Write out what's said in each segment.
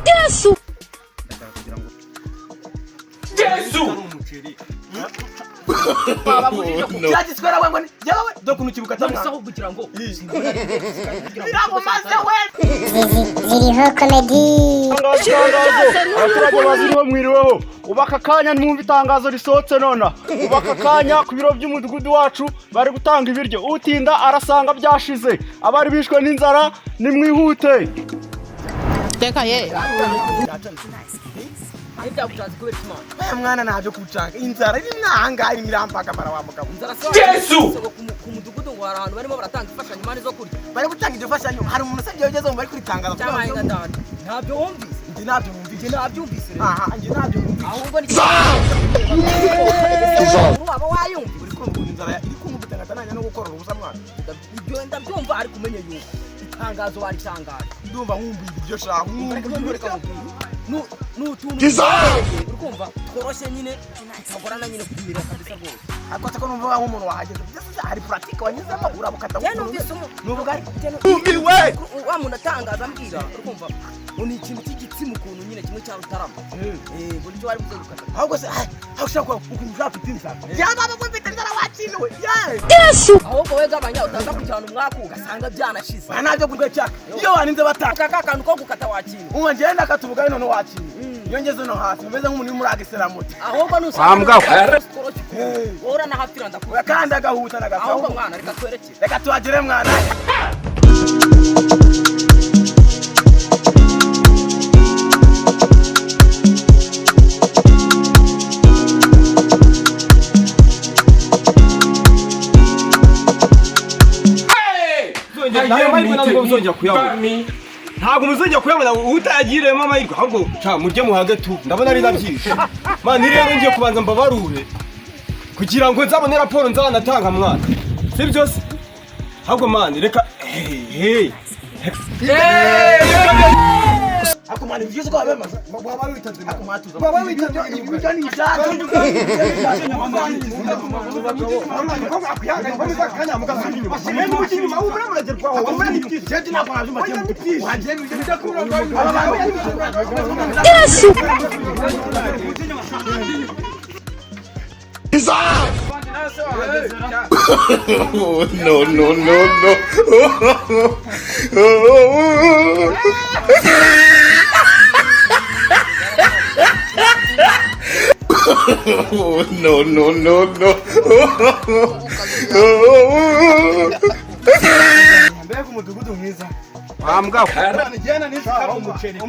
Yesu cyagitswera we ngo yawe do kunukibuka tamwa kugira ngo ziriho komedi abaturage baziriho mwiriweho ubaka kanya mwumva itangazo risohotse nona ubaka kanya ku biro by'umudugudu wacu bari gutanga ibiryo utinda arasanga byashize abari bishwe n'inzara nimwihute teka ye mwana naje kucanga inzara iri nanga iri mirampaka mara wa mugabo Yesu ku mudugudu ngo abantu barimo baratanga ifashanyo mane zo kurya bari gutanga ifashanyo hari umuntu usabye yogeze mu bari kuritangaza cyangwa ndani ntabyo wumvise ndi nabyo numvise nabyumvise aha ndi nabyo numvise ahubwo ni waba wayumva uri kumva inzara iri kumubutanga tananya no gukora ubusa mwana ibyo ndabyumva ari kumenye yuko itangazo waritangaje ndumva nkumbuye ibyo shaka n'utuntu urumva tworoshye nyine tutagorana nyine kumira kabisa rwose akwata ko numva nk'umuntu wahageze byose hari pratique wanyuzemo urabukata n'ubugari wa muntu atangaza ambwira urumva ni ikintu cy'igitsina ukuntu nyine kimwe cya rutarama buri cyo wari buze gukata ahubwo se aho ushaka ukuntu uzafite inzara yaba abo mfite inzara wakinuwe Yesu ahubwo we gabanya utaza kujyana umwaka ugasanga byanashize ntabyo kurya cyaka iyo waninze bataka akantu ko gukata wakintu ubu ngenda katubugaye none wakinu iyo ngeze no hasi umeze nk'umuntu uri muri agiseramuti ahubwo nusanga wowe na hafira ndakura kandi agahuta n'agasaho ahubwo mwana reka twerekere reka tuhagere mwana ntabwo muzongera kuyabona utayagiremo amahirwe ahubwo mujye muhage tu ndabona ari nabyishe mani rero ngiye kubanza mbabarure kugira ngo nzabone raporo nzanatanga mwana si byose ahubwo mani reka akumana ibyo uko wabemaze baba witanze akumatuza baba witanze ibyo ni izaje Yesu no. mbega umudugudu mwiza ambwa njyana n'isaka umuceri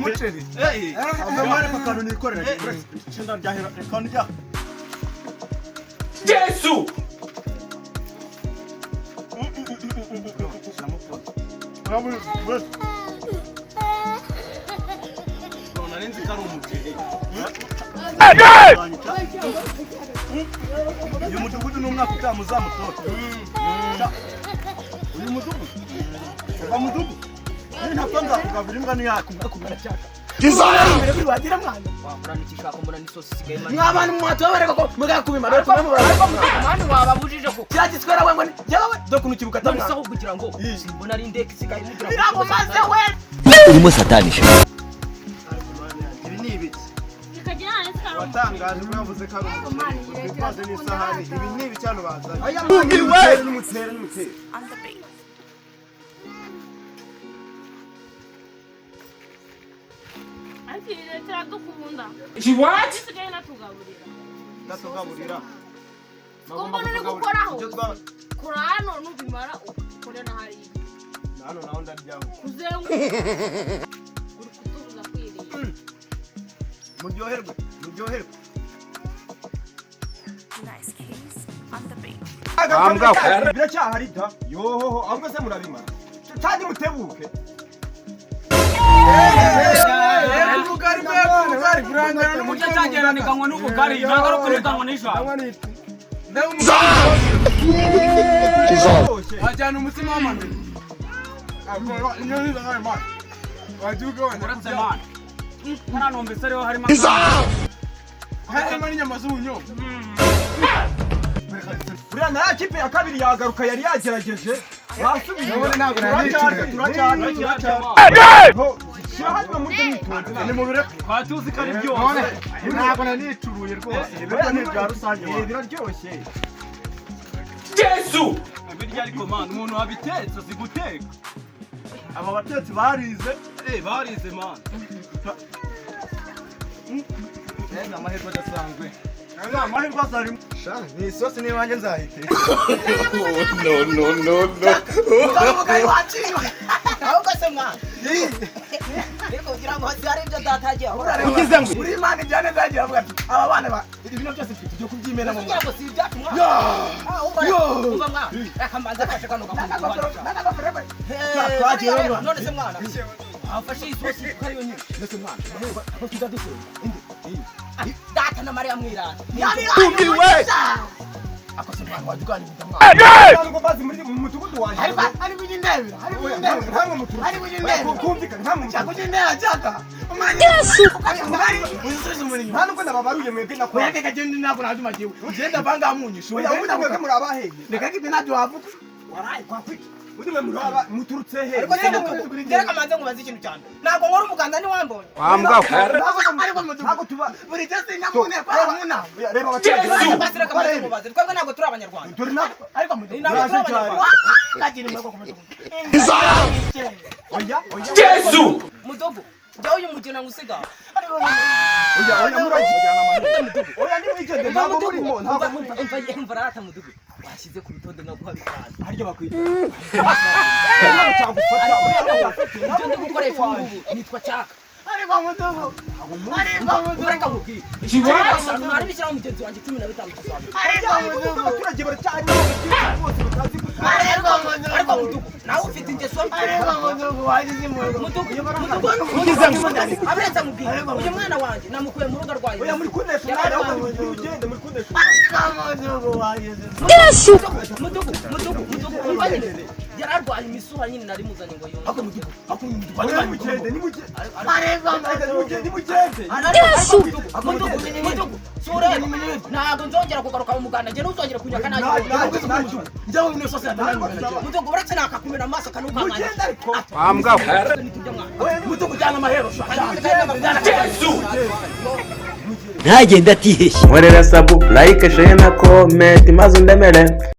abamare bakanu nikorera cyenda ryahera kandi rya Yesu uyu mudugudu n'umwaka utamuzamutora uyu mudugudu bamudugudu ntabwo nzakugabura imbwa niyakubwira cyaka mbere kuri wagira mwana wamurana ikishaka mbona n'isosi isigaye mani mwabana mwatobareka ko mugakubima rero mani wababujije ko cyagitswera we ngo yawe do kunukibuka tamwa none kugira ngo simbona ari ndeke isigaye mugira birabo maze we urimo satanisha ibi ni ibiki watangaje mwavuze ko ari ibibazo n'isahani ibi ni ibicyano bazanye aya n'umutere natugaburira kumbona uri gukoraho kora hano nubimara ukore na hariya hano naho ndaryaho kuzengu uri kutubuza kwiriye muryoherwe biracyahari da yohoho ahubwo se murabimara cyane mutebuke ubugari burangana n'umujya cyageranikanwa n'ubugari nagaruka nikanwa n'ijana wajyana umutima w'amano uretse mani naranomvise ariho harimo harimo n'inyama z'ubunyobwa buriya na ya kipe ya kabiri yagaruka yari yagerageje none ntabwo nanicuye ni mu bireka twatuzi ko ari byose none ntabwo nanicuruye rwose ibiryo ni ibya rusange biraryoshye Yesu birya ariko man umuntu wabitetse azi guteka aba batetsi barize barize man neza amahirwe adasanzwe amahirwe azarimo ni isosi n'iwanjye nzahiteka no. Mugari waciwe. Ahubwo se mwana. Reko kugira ngo hasi hari ibyo datagiye ahura. ugize ngo uri imana ijyane nzagira avuga ati aba bana ba ibintu byose mfite byo kubyimena mu Kugira ngo si ibyacu mwana. Umva mwana. Akamanza kashe kano gakundi. Twagiye None se mwana. Afashe isosi kari yo nyine. Ndetse mwana. Aho tuza dusenya. Data na Maria mwirana. tumiwe Akose mwana wajuganye mwana. ntabwo bazi muri mu mudugudu wanjye ari kunyindebera ari kunyindebera ntabwo muturuka ari kunyindebera kumvikana ntabwo muturuka kunyindebera cyaka Yesu usubiza umuntu nta nubwo nababaruye mwebwe nakora Oya kaka jende nako najuma jiwe. Ugenda banga munyishu. oya ubundi mwebwe muri abaheye Reka kibi najyo havuka. waraye kwa kwiki ubundi mwe muri aba muturutse he Ariko se ndeka kamanze ngo bazi ikintu cyane. Ntabwo nkora umuganda ni wambonye. Wambwa. Ntabwo tuba buri tese nyamune kwa muna. reba abaturage Basira kamanze ngo bazi. Twebwe ntabwo turi abanyarwanda. turi nabo Ariko mudu. Ntabwo turi abanyarwanda. Kagiri mweko kumetu. oya Yesu Mudogo. Jya uyu mugina ngusiga. oya murajyana amahoro oya nimwigende ntabwo murimo ntabwo muri Umva rata mudogo. Washyize ku rutonde naguha bitanu. harya bakwita Ibyo ndi gukora ifungubu nitwa Cyaka. Ariko mudu. Ariko mudu. Ureka nkubwire. Kibazo nari bishyiraho mugenzi wanjye 15 tuzaba. Ariko mudu. abaturage baracyari bose batazi Ariko mudu. Ariko mudogo nawe ufite ingeso mbi. Ariko mudu wagize mu. Mudogo ugize ngo aberetse nkubwire. Uyu mwana wanjye namukuye mu rugo rwayo. oya muri kunesha umwana ahubwo ugende muri kunesha Ariko mudu wagize. Yesu Mudogo umva nyine. Yararwaye imisura nyine nari muzanye ngo yumve. ako mudugudu oya nimugende nimugende Ariko mudu. nimugende Yesu Mudogo sura ntabwo nzongera kugaruka mu muganda njye ntuzongera kunyaka nanjye. Njyawe mu sosi ya dana. Mudogo uretse nakakumena amaso kanukamanya. mugende ariko wambwa Mudu kujyana amahero. ntagende atiheshye nkorera sabu like share na comment maze undemere